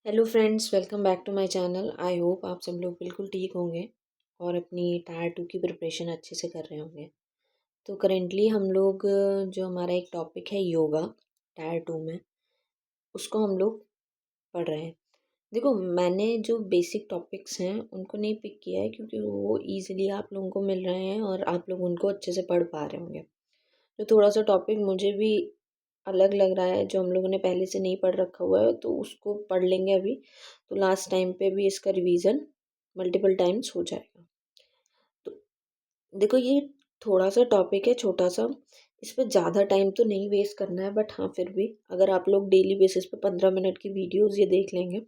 Hello friends, welcome back to my channel. I hope आप सब लोग बिल्कुल ठीक होंगे और अपनी टायर 2 की प्रिपरेशन अच्छे से कर रहे होंगे। तो करेंटली हम लोग जो हमारा एक टॉपिक है योगा टायर 2 में, उसको हम लोग पढ़ रहे हैं। देखो, मैंने जो बेसिक टॉपिक्स हैं उनको नहीं पिक किया है क्योंकि वो ईजिली आप लोगों को मिल रहे हैं और आप लोग उनको अच्छे से पढ़ पा रहे होंगे। तो थोड़ा सा टॉपिक मुझे भी अलग लग रहा है जो हम लोगों ने पहले से नहीं पढ़ रखा हुआ है, तो उसको पढ़ लेंगे अभी। तो लास्ट टाइम पे भी इसका रिवीजन मल्टीपल टाइम्स हो जाएगा। तो देखो, ये थोड़ा सा टॉपिक है, छोटा सा। इस पर ज़्यादा टाइम तो नहीं वेस्ट करना है, बट हाँ फिर भी अगर आप लोग डेली बेसिस पे 15 मिनट की वीडियोज़ ये देख लेंगे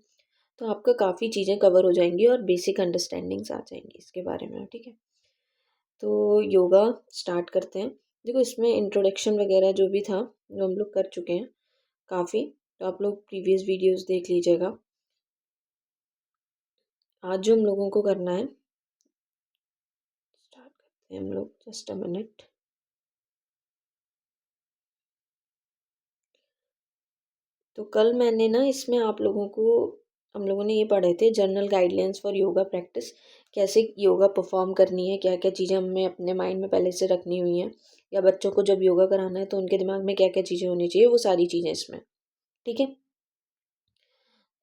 तो आपका काफ़ी चीज़ें कवर हो जाएंगी और बेसिक अंडरस्टैंडिंग्स आ जाएंगी इसके बारे में। ठीक है, तो योगा स्टार्ट करते हैं। देखो, इसमें इंट्रोडक्शन वगैरह जो भी था जो हम लोग कर चुके हैं काफ़ी, तो आप लोग प्रीवियस वीडियोस देख लीजिएगा। आज जो हम लोगों को करना है, स्टार्ट करते हैं हम लोग। Just a minute. तो कल मैंने ना इसमें आप लोगों को, हम लोगों ने ये पढ़े थे general guidelines for yoga practice. कैसे योगा परफॉर्म करनी है, क्या क्या चीज़ें हमें अपने माइंड में पहले से रखनी हुई हैं, या बच्चों को जब योगा कराना है तो उनके दिमाग में क्या क्या चीज़ें होनी चाहिए, वो सारी चीज़ें इसमें। ठीक है,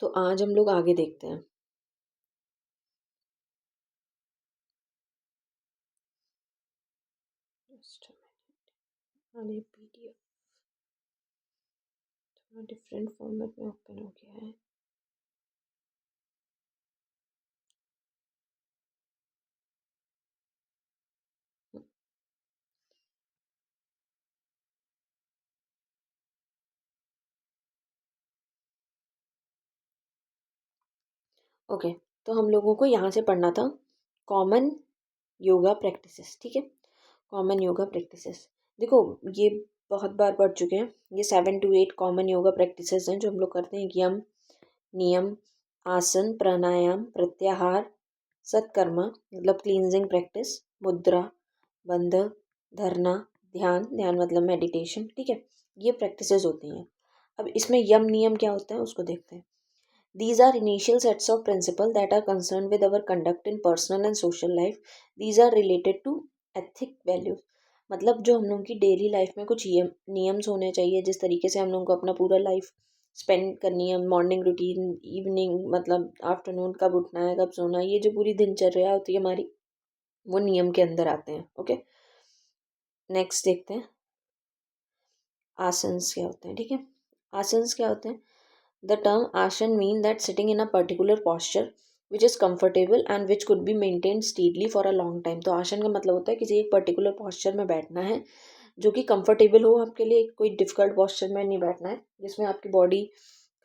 तो आज हम लोग आगे देखते हैं। Just a minute। अरे PDF थोड़ा डिफरेंट फॉर्मेट में ओपन हो गया है। ओके, तो हम लोगों को यहाँ से पढ़ना था कॉमन योगा प्रैक्टिसेस। ठीक है, कॉमन योगा प्रैक्टिसेस। देखो, ये बहुत बार पढ़ चुके हैं। ये 7 to 8 कॉमन योगा प्रैक्टिसेस हैं जो हम लोग करते हैं। यम, नियम, आसन, प्राणायाम, प्रत्याहार, सत्कर्मा मतलब क्लींजिंग प्रैक्टिस, मुद्रा, बंध, धरना, ध्यान, ध्यान मतलब मेडिटेशन। ठीक है, ये प्रैक्टिसेस होती हैं। अब इसमें यम नियम क्या होता है उसको देखते हैं। These are initial sets of principles that are concerned with our conduct in personal and social life. These are related to ethic values। मतलब जो हम लोगों की डेली लाइफ में कुछ नियम्स होने चाहिए, जिस तरीके से हम लोगों को अपना पूरा लाइफ स्पेंड करनी है। मॉर्निंग रूटीन, इवनिंग मतलब आफ्टरनून, कब उठना है कब सोना है, ये जो पूरी दिनचर्या होती है हमारी, वो नियम के अंदर आते हैं। ओके, नेक्स्ट देखते हैं आसन्स क्या होते हैं। ठीक है, आसन्स क्या होते हैं। The term ashan mean that sitting in a particular posture which is comfortable and which could be maintained steadily for a long time। तो आसन का मतलब होता है किसी एक पर्टिकुलर पॉस्चर में बैठना है जो कि कंफर्टेबल हो आपके लिए। कोई डिफिकल्ट पॉस्चर में नहीं बैठना है जिसमें आपकी बॉडी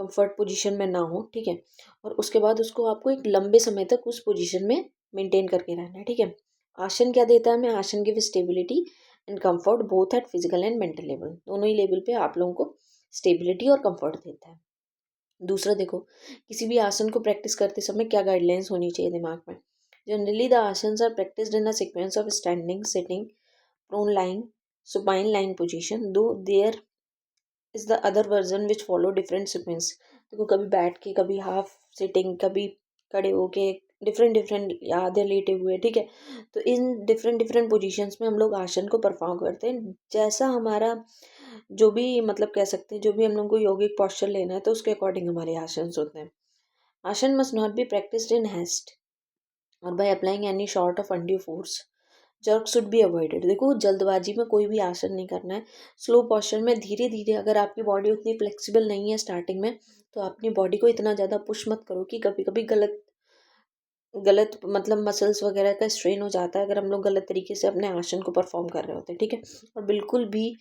कंफर्ट पोजीशन में ना हो। ठीक है, और उसके बाद उसको आपको एक लंबे समय तक उस पोजीशन में मेंटेन करके रहना है। ठीक है, आसन क्या देता है हमें। आसन give stability and comfort both at physical and mental level. दोनों ही लेवल पे आप लोगों को स्टेबिलिटी और कंफर्ट देता है। दूसरा देखो, किसी भी आसन को प्रैक्टिस करते समय क्या गाइडलाइंस होनी चाहिए दिमाग में। Generally the asanas are practised in a sequence of standing, sitting, prone line, supine line position, though there is the other version which follow different sequence. देखो, कभी बैठ के, कभी हाफ सिटिंग, कभी खड़े होके, डिफरेंट डिफरेंट, या आधे लेटे हुए। ठीक है, तो इन डिफरेंट डिफरेंट पोजीशंस में हम लोग आसन को परफॉर्म करते हैं। जैसा हमारा जो भी मतलब कह सकते हैं, जो भी हम लोग को यौगिक पॉस्चर लेना है तो उसके अकॉर्डिंग हमारे आसन होते हैं। Asana must not be practised in haste or by applying any sort of undue force. Jerk should be avoided. देखो, जल्दबाजी में कोई भी आसन नहीं करना है। स्लो पॉस्चर में धीरे धीरे, अगर आपकी बॉडी उतनी फ्लेक्सिबल नहीं है स्टार्टिंग में, तो अपनी बॉडी को इतना ज़्यादा पुश मत करो कि कभी कभी गलत गलत मतलब मसल्स वगैरह का स्ट्रेन हो जाता है अगर हम लोग गलत तरीके से अपने आसन को परफॉर्म कर रहे होते हैं। ठीक है, और बिल्कुल भी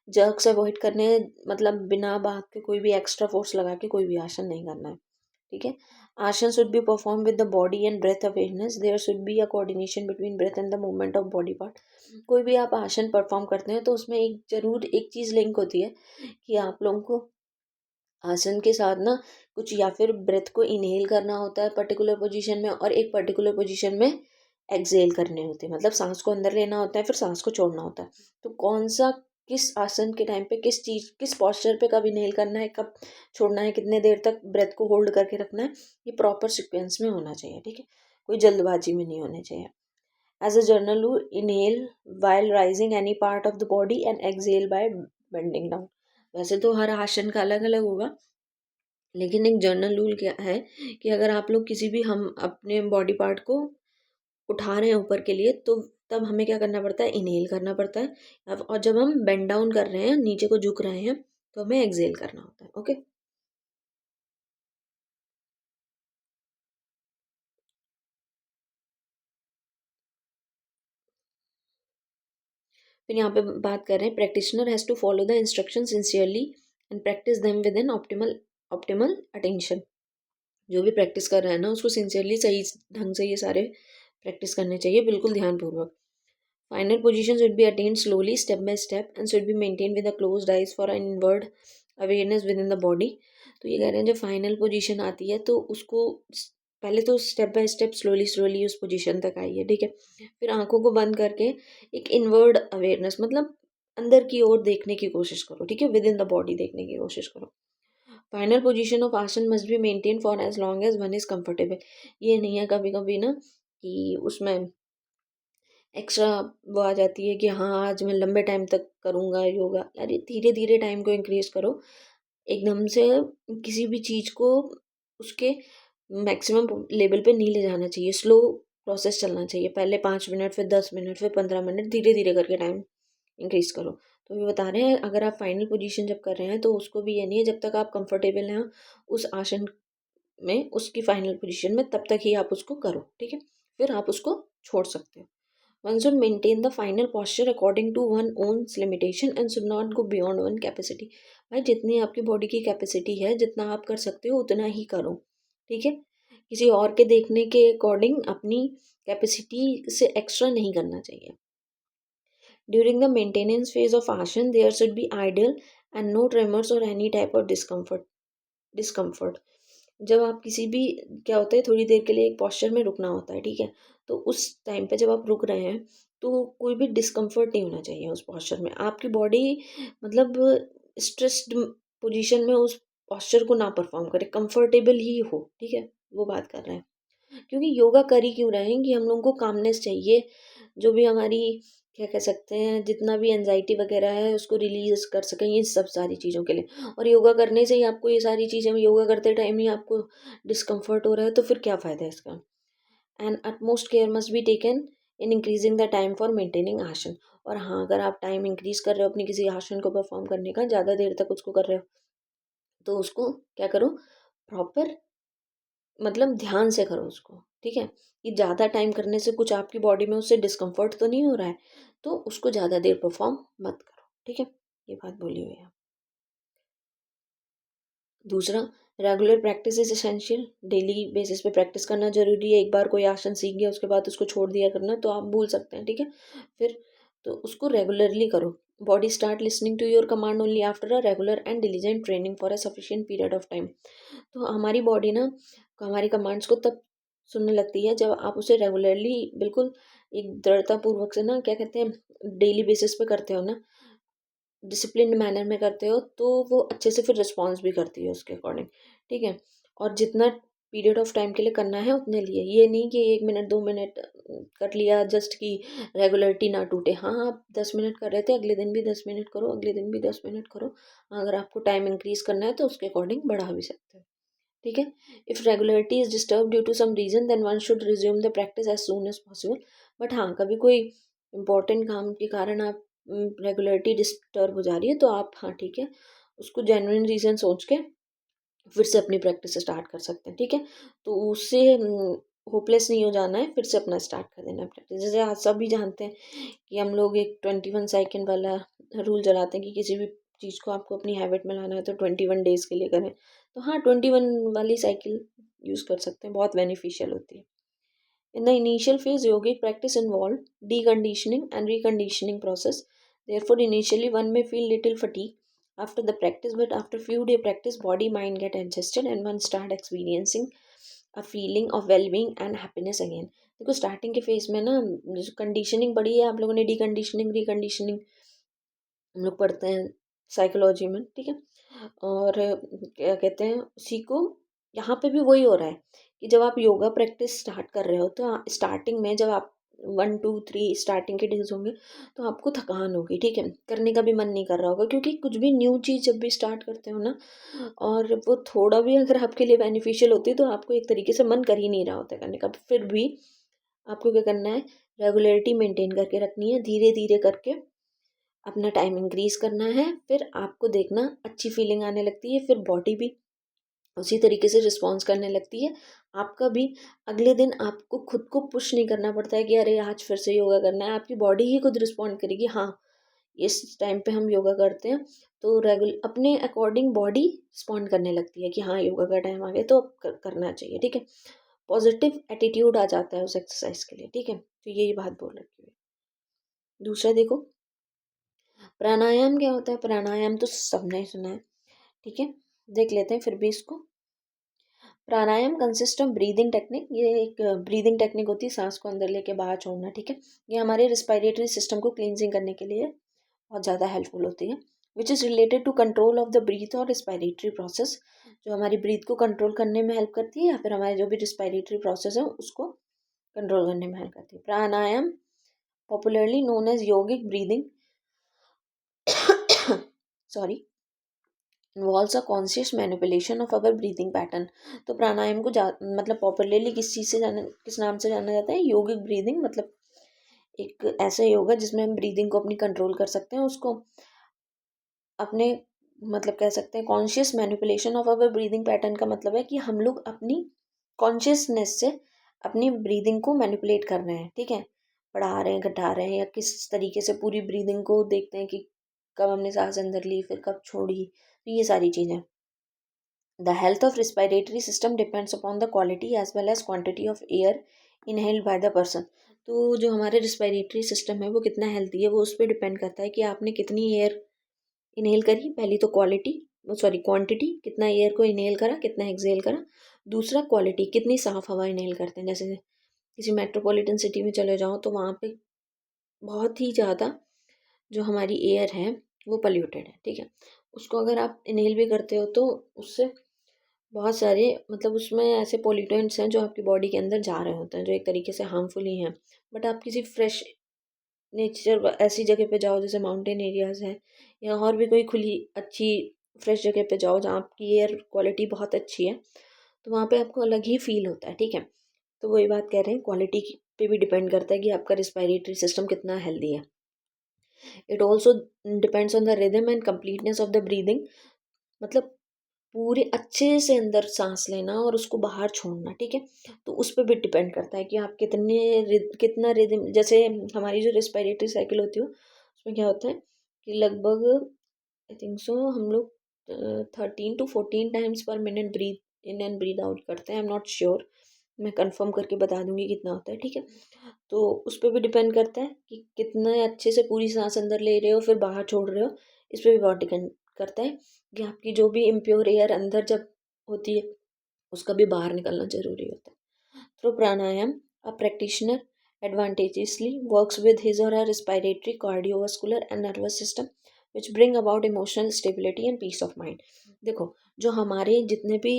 जर्क्स अवॉइड करने, मतलब बिना बात के कोई भी एक्स्ट्रा फोर्स लगा के कोई भी आसन नहीं करना है। ठीक है, asana should be perform with the body and breath awareness. There should be a coordination between breath and the movement of body part. कोई भी आप आसन परफॉर्म करते हैं तो उसमें एक जरूर एक चीज़ लिंक होती है कि आप लोगों को आसन के साथ ना कुछ, या फिर ब्रेथ को इनहेल करना होता है पर्टिकुलर पोजीशन में, और एक पर्टिकुलर पोजीशन में एक्सहेल करने होते हैं। मतलब सांस को अंदर लेना होता है, फिर सांस को छोड़ना होता है। तो कौन सा किस आसन के टाइम पे किस चीज़ किस पॉस्चर पे कब इनहेल करना है, कब छोड़ना है, कितने देर तक ब्रेथ को होल्ड करके रखना है, ये प्रॉपर सिक्वेंस में होना चाहिए, ठीक है, कोई जल्दबाजी में नहीं होनी चाहिए। As a general rule, inhale while rising any part of the body and exhale by bending down. वैसे तो हर आसन का अलग अलग होगा, लेकिन एक जर्नल रूल क्या है कि अगर आप लोग किसी भी हम अपने बॉडी पार्ट को उठा रहे हैं ऊपर के लिए, तो तब हमें क्या करना पड़ता है, इनहेल करना पड़ता है। और जब हम बेंड डाउन कर रहे हैं, नीचे को झुक रहे हैं, तो हमें एक्सहेल करना होता है। ओके, फिर यहाँ पे बात कर रहे हैं, practitioner has to follow the instruction sincerely and practice them within optimal optimal attention. जो भी प्रैक्टिस कर रहा है ना, उसको सिंसियरली सही ढंग से ये सारे प्रैक्टिस करने चाहिए, बिल्कुल ध्यानपूर्वक। Final position should be attained slowly, step by step, and should be maintained with a closed eyes for an inward awareness within the body। तो ये कह रहे हैं जब फाइनल पोजीशन आती है तो उसको पहले तो step by step slowly slowly उस पोजीशन तक आइए, ठीक है। फिर आंखों को बंद करके एक इनवर्ड अवेयरनेस, मतलब अंदर की ओर देखने की कोशिश करो, ठीक है, विद इन द बॉडी देखने की कोशिश करो। Final position of asana must be maintain for as long as one is comfortable. ये नहीं है कभी कभी ना कि उसमें एक्स्ट्रा वो आ जाती है कि हाँ आज मैं लंबे टाइम तक करूँगा योगा। अरे धीरे धीरे टाइम को इंक्रीज करो, एकदम से किसी भी चीज़ को उसके मैक्सिमम लेवल पे नहीं ले जाना चाहिए, स्लो प्रोसेस चलना चाहिए। पहले 5 मिनट, फिर 10 मिनट, फिर 15 मिनट, धीरे धीरे करके टाइम इंक्रीज करो। तो ये बता रहे हैं अगर आप फाइनल पोजीशन जब कर रहे हैं तो उसको भी ये नहीं है जब तक आप कंफर्टेबल हैं उस आसन में, उसकी फाइनल पोजीशन में, तब तक ही आप उसको करो, ठीक है, फिर आप उसको छोड़ सकते हो। One should maintain the final posture according to one's own limitation and should not go beyond one capacity। भाई जितनी आपकी बॉडी की कैपेसिटी है, जितना आप कर सकते हो उतना ही करो, ठीक है, किसी और के देखने के अकॉर्डिंग अपनी कैपेसिटी से एक्स्ट्रा नहीं करना चाहिए। During the maintenance phase of asana there should be idle and no tremors or any type of discomfort. जब आप किसी भी, क्या होता है, थोड़ी देर के लिए एक पॉस्चर में रुकना होता है, ठीक है, तो उस टाइम पे जब आप रुक रहे हैं तो कोई भी डिस्कम्फर्ट नहीं होना चाहिए उस पॉस्चर में। आपकी बॉडी मतलब स्ट्रेस्ड पोजीशन में उस पॉस्चर को ना परफॉर्म करे, कंफर्टेबल ही हो, ठीक है, वो बात कर रहे हैं। क्योंकि योगा कर ही क्यों रहे हैं कि हम लोगों को कामनेस चाहिए, जो भी हमारी, क्या कह सकते हैं, जितना भी एनजाइटी वगैरह है उसको रिलीज कर सकें, ये सब सारी चीज़ों के लिए। और योगा करने से ही आपको ये सारी चीज़ें, योगा करते टाइम ही आपको डिस्कम्फर्ट हो रहा है तो फिर क्या फ़ायदा है इसका। And utmost care must be taken in increasing the time for maintaining आसन। और हाँ, अगर आप टाइम इंक्रीज कर रहे हो अपनी किसी आसन को परफॉर्म करने का, ज़्यादा देर तक उसको कर रहे हो, तो उसको क्या करो, प्रॉपर, मतलब ध्यान से करो उसको, ठीक है, कि ज़्यादा टाइम करने से कुछ आपकी बॉडी में उससे डिस्कम्फर्ट तो नहीं हो रहा है, तो उसको ज़्यादा देर परफॉर्म मत करो, ठीक है, ये बात बोली हुई है। दूसरा, regular practice is essential. Daily basis पे प्रैक्टिस करना जरूरी है। एक बार कोई आसन सीख गया उसके बाद उसको छोड़ दिया करना तो आप भूल सकते हैं, ठीक है, फिर तो उसको रेगुलरली करो। Body start listening to your command only after a regular and diligent training for a sufficient period of time. तो हमारी बॉडी ना हमारी कमांड्स को तब सुनने लगती है जब आप उसे रेगुलरली, बिल्कुल एक दृढ़तापूर्वक से ना, क्या कहते हैं, डेली बेसिस पे करते हो ना, डिसिप्लिन्ड मैनर में करते हो, तो वो अच्छे से फिर रिस्पॉन्स भी करती है उसके अकॉर्डिंग, ठीक है। और जितना पीरियड ऑफ टाइम के लिए करना है उतने लिए, ये नहीं कि 1 मिनट 2 मिनट कर लिया जस्ट कि रेगुलरिटी ना टूटे। हाँ, आप 10 मिनट कर रहे थे, अगले दिन भी 10 मिनट करो, अगले दिन भी 10 मिनट करो। अगर आपको टाइम इंक्रीज करना है तो उसके अकॉर्डिंग बढ़ा भी सकते हो, ठीक है। If regularity is disturb due to some reason then one should resume the practice as soon as possible. But हाँ, कभी कोई इम्पोर्टेंट काम के कारण आप रेगुलरिटी डिस्टर्ब हो जा रही है तो आप, हाँ ठीक है, उसको जेन्युइन रीज़न सोच के फिर से अपनी प्रैक्टिस स्टार्ट कर सकते हैं, ठीक है। तो उससे होपलेस नहीं हो जाना है, फिर से अपना स्टार्ट कर देना है प्रैक्टिस। जैसे आज सभी जानते हैं कि हम लोग एक 21 सेकेंड वाला रूल चलाते हैं कि किसी भी चीज़ को आपको अपनी हैबिट में लाना है तो 21 डेज़ के लिए करें। तो हाँ, 21 वाली साइकिल यूज़ कर सकते हैं, बहुत बेनिफिशियल होती है। In the initial phase, yogic practice involved deconditioning and reconditioning process. Therefore, initially one may feel little fatigue after the practice, but after few day practice, body mind get adjusted and one start experiencing a feeling of well-being and happiness again. देखो starting के phase में ना conditioning बड़ी है, आप लोगों ने डीकंडीशनिंग reconditioning हम लोग पढ़ते हैं साइकोलॉजी में, ठीक है। और क्या कहते हैं उसी को, यहाँ पे भी वही हो रहा है कि जब आप योगा प्रैक्टिस स्टार्ट कर रहे हो तो स्टार्टिंग में जब आप 1 2 3 स्टार्टिंग के डेज होंगे तो आपको थकान होगी, ठीक है, करने का भी मन नहीं कर रहा होगा, क्योंकि कुछ भी न्यू चीज़ जब भी स्टार्ट करते हो ना, और वो थोड़ा भी अगर आपके लिए बेनिफिशियल होती है तो आपको एक तरीके से मन कर ही नहीं रहा होता है करने का। फिर भी आपको क्या करना है, रेगुलरिटी मेंटेन करके रखनी है, धीरे धीरे करके अपना टाइम इंक्रीज करना है। फिर आपको देखना अच्छी फीलिंग आने लगती है, फिर बॉडी भी उसी तरीके से रिस्पॉन्स करने लगती है। आपका भी अगले दिन आपको खुद को पुश नहीं करना पड़ता है कि अरे आज फिर से योगा करना है, आपकी बॉडी ही खुद रिस्पॉन्ड करेगी, हाँ इस टाइम पे हम योगा करते हैं, तो अपने अकॉर्डिंग बॉडी रिस्पॉन्ड करने लगती है कि हाँ योगा का टाइम आ गया तो अब करना चाहिए, ठीक है। पॉजिटिव एटीट्यूड आ जाता है उस एक्सरसाइज के लिए, ठीक है। तो यही बात बोल रखी है। दूसरा देखो, प्राणायाम क्या होता है। प्राणायाम तो सबने ही सुना है, ठीक है, देख लेते हैं फिर भी इसको। प्राणायाम कंसिस्ट ऑफ ब्रीदिंग टेक्निक। ये एक ब्रीदिंग टेक्निक होती है, सांस को अंदर लेके बाहर छोड़ना, ठीक है। ये हमारे रिस्पायरेटरी सिस्टम को क्लींजिंग करने के लिए बहुत ज़्यादा हेल्पफुल होती है। Which is related to control of the breath और रिस्पायरेटरी प्रोसेस, जो हमारी ब्रीथ को कंट्रोल करने में हेल्प करती है, या फिर हमारे जो भी रिस्पायरेटरी प्रोसेस है उसको कंट्रोल करने में हेल्प करती है। Pranayama popularly known as yogic breathing sorry involves a conscious manipulation of our breathing pattern. तो प्राणायाम को मतलब पॉपुलरली किस नाम से जाना जाता है, योगिक ब्रीदिंग, मतलब एक ऐसा योगा जिसमें हम ब्रीदिंग को अपनी कंट्रोल कर सकते हैं, उसको अपने मतलब कह सकते हैं conscious manipulation of our breathing pattern का मतलब है कि हम लोग अपनी कॉन्शियसनेस से अपनी ब्रीदिंग को मैनिपुलेट कर रहे हैं, ठीक है, बढ़ा रहे हैं घटा रहे हैं, या किस तरीके से पूरी ब्रीदिंग को देखते हैं कि कब हमने सांस अंदर ली फिर कब छोड़ी, तो ये सारी चीज़ें। The health of respiratory system depends upon the quality as well as quantity of air inhaled by the person। तो जो हमारे रिस्पायरेटरी सिस्टम है वो कितना हेल्थी है वो उस पर डिपेंड करता है कि आपने कितनी एयर इनहेल करी। पहली तो क्वांटिटी, कितना एयर को इनहेल करा, कितना एक्सहेल करा। दूसरा क्वालिटी, कितनी साफ हवा इनहेल करते हैं। जैसे किसी मेट्रोपॉलिटन सिटी में चले जाओ तो वहाँ पे बहुत ही ज़्यादा जो हमारी एयर है वो पल्यूटेड है, ठीक है। उसको अगर आप इनहेल भी करते हो तो उससे बहुत सारे मतलब उसमें ऐसे पोल्यूटेंट्स हैं जो आपकी बॉडी के अंदर जा रहे होते हैं, जो एक तरीके से हार्मफुल ही हैं। बट आप किसी फ्रेश नेचर ऐसी जगह पे जाओ जैसे माउंटेन एरियाज़ है, या और भी कोई खुली अच्छी फ्रेश जगह पे जाओ जहाँ आपकी एयर क्वालिटी बहुत अच्छी है, तो वहाँ पे आपको अलग ही फील होता है, ठीक है। तो वही बात कह रहे हैं, क्वालिटी पे भी डिपेंड करता है कि आपका रिस्पायरेटरी सिस्टम कितना हेल्दी है। It also depends on the rhythm and completeness of the breathing, मतलब पूरे अच्छे से अंदर सांस लेना और उसको बाहर छोड़ना, ठीक है। तो उस पर भी डिपेंड करता है कि आप कितना रिदम, जैसे हमारी जो रिस्पायरेटरी साइकिल होती है उसमें क्या होता है कि लगभग आई थिंक सो हम लोग 13 to 14 टाइम्स पर minute breath in and breath out करते हैं। आई एम नॉट श्योर, मैं कंफर्म करके बता दूंगी कितना होता है, ठीक है। तो उस पर भी डिपेंड करता है कि कितना अच्छे से पूरी सांस अंदर ले रहे हो फिर बाहर छोड़ रहे हो। इस पर भी बहुत डिपेंड करता है कि आपकी जो भी इम्प्योर एयर अंदर जब होती है उसका भी बाहर निकलना जरूरी होता है। Through pranayama a practitioner advantageously works with his or her respiratory, cardiovascular and nervous system which bring about emotional stability and peace of mind। देखो, जो हमारे जितने भी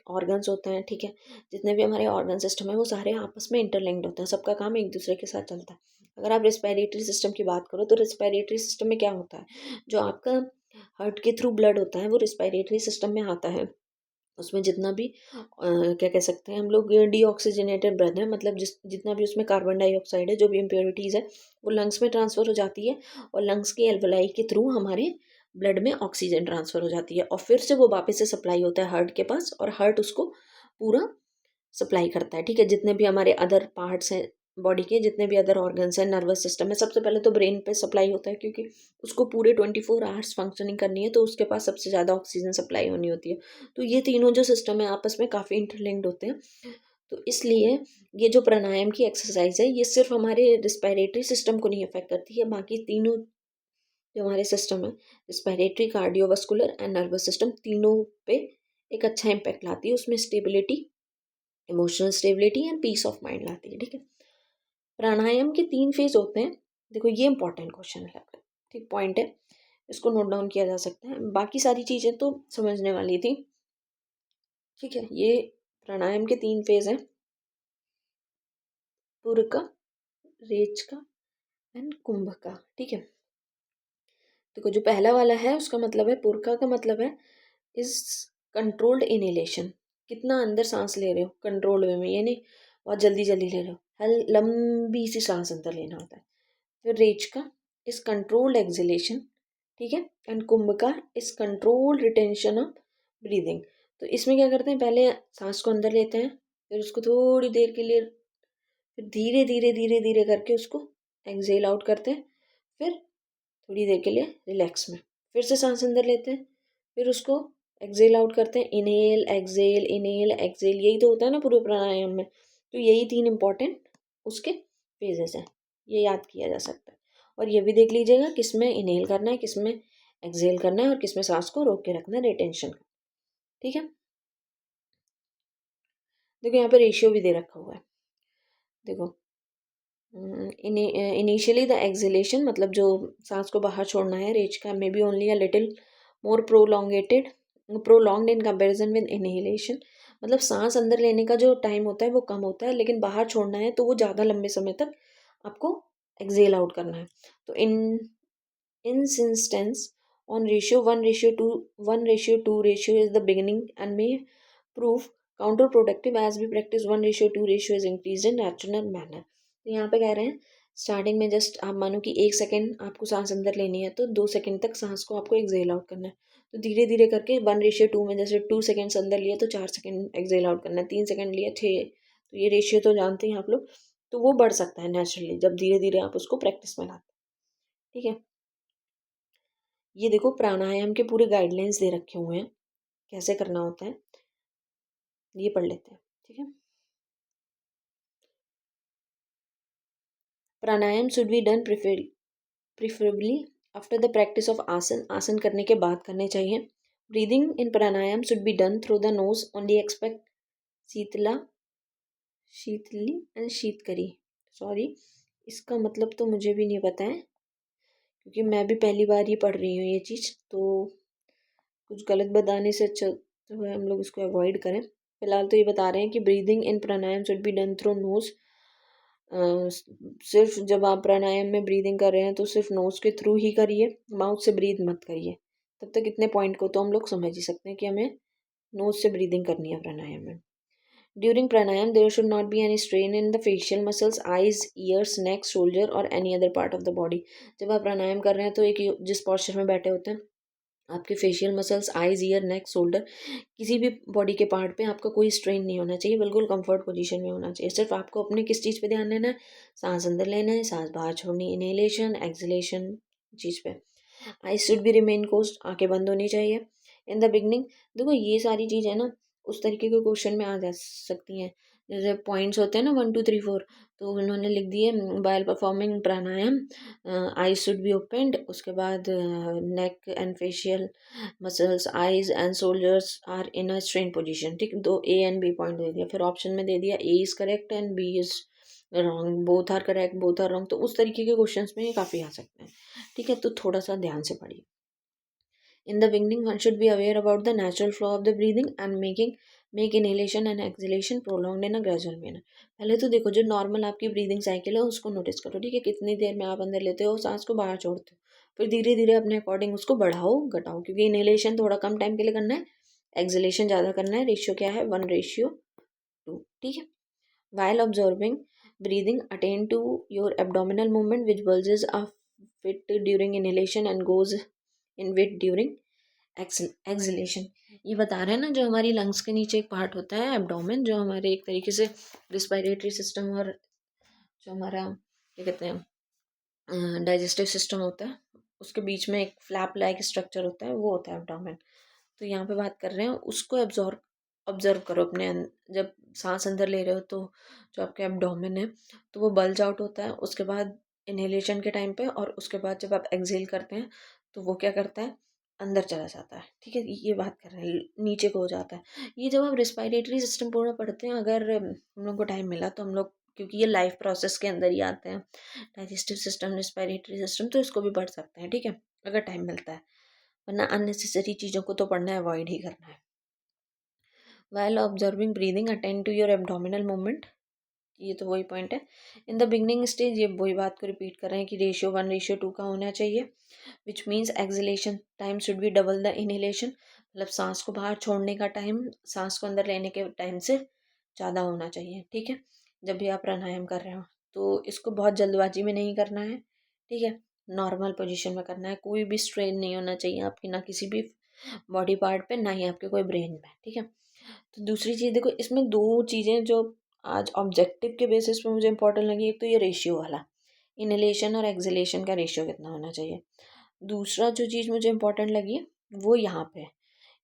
ऑर्गन्स होते हैं, ठीक है, जितने भी हमारे ऑर्गन सिस्टम है वो सारे आपस में इंटरलिंक्ड होते हैं, सबका काम एक दूसरे के साथ चलता है। अगर आप रिस्पायरेटरी सिस्टम की बात करो तो रिस्पायरेटरी सिस्टम में क्या होता है, जो आपका हार्ट के थ्रू ब्लड होता है वो रिस्पायरेटरी सिस्टम में आता है। उसमें जितना भी क्या कह सकते हैं हम लोग डीऑक्सीजनेटेड ब्लड है, मतलब जितना भी उसमें कार्बन डाइऑक्साइड है, जो भी इम्प्योरिटीज़ है वो लंग्स में ट्रांसफ़र हो जाती है, और लंग्स के एल्वलाई के थ्रू हमारे ब्लड में ऑक्सीजन ट्रांसफ़र हो जाती है, और फिर से वो वापस से सप्लाई होता है हार्ट के पास, और हार्ट उसको पूरा सप्लाई करता है, ठीक है। जितने भी हमारे अदर पार्ट्स हैं बॉडी के, जितने भी अदर ऑर्गन्स हैं, नर्वस सिस्टम है, सबसे पहले तो ब्रेन पे सप्लाई होता है, क्योंकि उसको पूरे 24 आवर्स फंक्शनिंग करनी है, तो उसके पास सबसे ज़्यादा ऑक्सीजन सप्लाई होनी होती है। तो ये तीनों जो सिस्टम है आपस में काफ़ी इंटरलिंक्ड होते हैं। तो इसलिए ये जो प्राणायाम की एक्सरसाइज है ये सिर्फ हमारे रिस्पायरेटरी सिस्टम को नहीं अफेक्ट करती है, बाकी तीनों जो हमारे सिस्टम है, respiratory, cardiovascular and nervous system, तीनों पे एक अच्छा इम्पैक्ट लाती है, उसमें stability, emotional stability and peace of mind लाती है, ठीक है। प्राणायाम के 3 फेज होते हैं। देखो ये इंपॉर्टेंट क्वेश्चन है, ठीक पॉइंट है। इसको नोट डाउन किया जा सकता है। बाकी सारी चीज़ें तो समझने वाली थी। ठीक है, ये प्राणायाम के 3 फेज हैं, पूर्व, रेच का एंड कुंभ का। ठीक है, देखो जो पहला वाला है उसका मतलब है, पुरखा का मतलब है इस कंट्रोल्ड इनहेलेशन, कितना अंदर सांस ले रहे हो कंट्रोल्ड वे में, ये नहीं बहुत जल्दी जल्दी ले रहे हो, लंबी सी सांस अंदर लेना होता है। फिर रेच का इस कंट्रोल्ड एक्सहेलेशन, ठीक है, एंड कुंभ का इस कंट्रोल्ड रिटेंशन ऑफ ब्रीदिंग। तो इसमें क्या करते हैं, पहले सांस को अंदर लेते हैं, फिर उसको थोड़ी देर के लिए, फिर धीरे धीरे धीरे धीरे करके उसको एक्सहेल आउट करते हैं, फिर थोड़ी देर के लिए रिलैक्स में फिर से सांस अंदर लेते हैं, फिर उसको एक्सहेल आउट करते हैं, इनहेल एक्सहेल, यही तो होता है ना पूरे प्राणायाम में। तो यही 3 इंपॉर्टेंट उसके फेजेस हैं, ये याद किया जा सकता है। और ये भी देख लीजिएगा किस में इनहेल करना है, किस में एक्सहेल करना है, और किस में सांस को रोक के रखना है, रिटेंशन का। ठीक है, देखो यहाँ पे रेशियो भी दे रखा हुआ है। देखो इनिशियली द एक्सहेलेशन, मतलब जो सांस को बाहर छोड़ना है रेच का, may be only a little more prolonged in comparison with inhalation, मतलब सांस अंदर लेने का जो टाइम होता है वो कम होता है, लेकिन बाहर छोड़ना है तो वो ज़्यादा लंबे समय तक आपको एक्सहेल आउट करना है। तो इन instance on ratio 1:2 ratio is the beginning and may prove counterproductive as we practice 1:2 ratio is increased in natural manner। तो यहाँ पे कह रहे हैं स्टार्टिंग में जस्ट आप मानो कि 1 सेकेंड आपको सांस अंदर लेनी है, तो 2 सेकेंड तक सांस को आपको एक्सहेल आउट करना है। तो धीरे धीरे करके 1:2 में जैसे 2 सेकेंड्स अंदर लिया तो 4 सेकेंड एक्सहेल आउट करना है, 3 सेकेंड लिया 6, तो ये रेशियो तो जानते हैं आप लोग। तो वो बढ़ सकता है नेचुरली जब धीरे धीरे आप उसको प्रैक्टिस में लाते हैं। ठीक है, ये देखो प्राणायाम के पूरे गाइडलाइंस दे रखे हुए हैं, कैसे करना होता है, ये पढ़ लेते हैं। ठीक है, pranayama should be done preferably after the practice of asana, asana करने के बाद करने चाहिए। Breathing in pranayama should be done through the nose only expect Sheetala Sheetali and Sheetkari, sorry इसका मतलब तो मुझे भी नहीं पता है, क्योंकि मैं भी पहली बार ही पढ़ रही हूँ ये चीज़, तो कुछ गलत बताने से अच्छा तो है हम लोग इसको अवॉइड करें। फिलहाल तो ये बता रहे हैं कि breathing in pranayama should be done through nose, सिर्फ जब आप प्राणायाम में ब्रीदिंग कर रहे हैं तो सिर्फ नोज के थ्रू ही करिए, माउथ से ब्रीद मत करिए। तब तक इतने पॉइंट को तो हम लोग समझ ही सकते हैं कि हमें नोज से ब्रीदिंग करनी है प्राणायाम में। During pranayama there should not be any strain in the facial muscles, eyes, ears, neck, shoulder or any other part of the body. जब आप प्राणायाम कर रहे हैं तो एक जिस पॉस्चर में बैठे होते हैं, आपके फेशियल मसल्स, आइज, ईयर, नेक, शोल्डर, किसी भी बॉडी के पार्ट पे आपका कोई स्ट्रेन नहीं होना चाहिए, बिल्कुल कंफर्ट पोजीशन में होना चाहिए। सिर्फ आपको अपने किस चीज़ पे ध्यान देना है, सांस अंदर लेना है, सांस बाहर छोड़नी, इनहेलेशन एक्सहेलेशन चीज़ पे। Eyes should be remain closed, आंखें बंद होनी चाहिए इन द बिगनिंग। देखो ये सारी चीज़ है ना उस तरीके के क्वेश्चन में आ जा सकती हैं, जैसे पॉइंट्स होते हैं ना 1 2 3 4, तो उन्होंने लिख दिए while performing pranayama eyes should be opened, उसके बाद neck and facial muscles, eyes and shoulders are in a strain position. ठीक, दो ए एंड बी पॉइंट दे दिया, फिर ऑप्शन में दे दिया A is correct and B is wrong, both are correct, both are wrong. तो उस तरीके के क्वेश्चंस में ये काफ़ी आ सकते हैं। ठीक है, तो थोड़ा सा ध्यान से पढ़िए। In the beginning, one should be aware about the natural flow of the breathing and make inhalation and exhalation prolonged in a gradual manner। पहले तो देखो जो नॉर्मल आपकी ब्रीदिंग साइकिल है उसको नोटिस करो। ठीक है, कितनी देर में आप अंदर लेते हो, सांस को बाहर छोड़ते हो, फिर धीरे धीरे अपने अकॉर्डिंग उसको बढ़ाओ घटाओ, क्योंकि इनहेलेशन थोड़ा कम टाइम के लिए करना है, एक्सहेलेशन ज़्यादा करना है। रेशियो क्या है, 1:2। ठीक है, while observing breathing, attend to your abdominal movement which bulges a bit during inhalation and goes in width during acceleration. ये बता रहे हैं ना जो हमारी लंग्स के नीचे एक पार्ट होता है एब्डोमेन, जो हमारे एक तरीके से रिस्पायरेटरी सिस्टम और जो हमारा क्या कहते हैं डाइजेस्टिव सिस्टम होता है, उसके बीच में एक फ्लैप लाइक स्ट्रक्चर होता है, वो होता है एब्डोमेन। तो यहाँ पे बात कर रहे हैं उसको ऑब्जर्व करो अपने जब सांस अंदर ले रहे हो तो जो आपका एब्डोमेन है तो वो बल्ज आउट होता है उसके बाद इनहेलेशन के टाइम पे, और उसके बाद जब आप एक्सहेल करते हैं तो वो क्या करता है, अंदर चला जाता है। ठीक है, ये बात कर रहे हैं, नीचे को हो जाता है। ये जब आप रिस्पायरेटरी सिस्टम पूरा पढ़ते हैं, अगर हम लोग को टाइम मिला तो हम लोग क्योंकि ये लाइफ प्रोसेस के अंदर ही आते हैं, डाइजेस्टिव सिस्टम, रेस्पिरेटरी सिस्टम, तो इसको भी पढ़ सकते हैं, ठीक है, अगर टाइम मिलता है, वरना अननेसेसरी चीज़ों को तो पढ़ना अवॉइड ही करना है। While observing breathing attend to your abdominal movement, ये तो वही पॉइंट है। इन द बिगनिंग स्टेज, ये वही बात को रिपीट कर रहे हैं कि रेशियो 1:2 का होना चाहिए, which means acceleration time should be double the inhalation, मतलब सांस को बाहर छोड़ने का टाइम सांस को अंदर लेने के टाइम से ज़्यादा होना चाहिए, ठीक है, जब भी आप प्राणायाम कर रहे हो। तो इसको बहुत जल्दबाजी में नहीं करना है, ठीक है, नॉर्मल पोजीशन में करना है, कोई भी स्ट्रेन नहीं होना चाहिए आपकी, ना किसी भी बॉडी पार्ट पे, ना ही आपके कोई ब्रेन पे, ठीक है। तो दूसरी चीज़ देखो, इसमें दो चीज़ें जो आज ऑब्जेक्टिव के बेसिस पे मुझे इंपॉर्टेंट लगी, एक तो ये रेशियो वाला, इनहेलेशन और एक्सलेशन का रेशियो कितना होना चाहिए। दूसरा जो चीज़ मुझे इंपॉर्टेंट लगी वो यहाँ पे,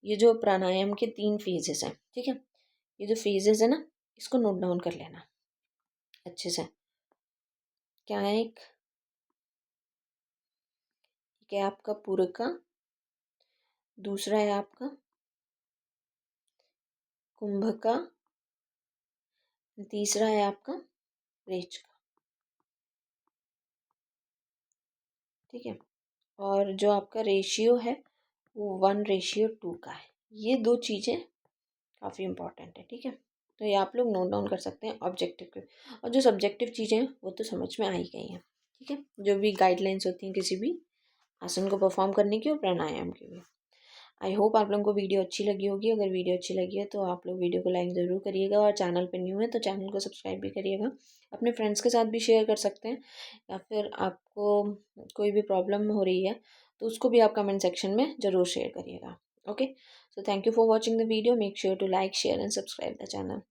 ये जो प्राणायाम के 3 फेजेस हैं, ठीक है, ये जो फेजेस है ना, इसको नोट डाउन कर लेना अच्छे से। क्या है, एक है आपका पूरका, दूसरा है आपका कुंभ का, तीसरा है आपका रेच का, ठीक है। और जो आपका रेशियो है वो 1:2 का है। ये दो चीज़ें काफ़ी इंपॉर्टेंट है, ठीक है। तो ये आप लोग नोट डाउन कर सकते हैं ऑब्जेक्टिव के, और जो सब्जेक्टिव चीज़ें हैं वो तो समझ में आ ही गई हैं, ठीक है, जो भी गाइडलाइंस होती हैं किसी भी आसन को परफॉर्म करने की और प्राणायाम की भी। आई होप आप लोगों को वीडियो अच्छी लगी होगी। अगर वीडियो अच्छी लगी है तो आप लोग वीडियो को लाइक ज़रूर करिएगा, और चैनल पे न्यू है तो चैनल को सब्सक्राइब भी करिएगा। अपने फ्रेंड्स के साथ भी शेयर कर सकते हैं, या फिर आपको कोई भी प्रॉब्लम हो रही है तो उसको भी आप कमेंट सेक्शन में ज़रूर शेयर करिएगा। Okay, so thank you for watching the video, make sure to like, share and subscribe the channel.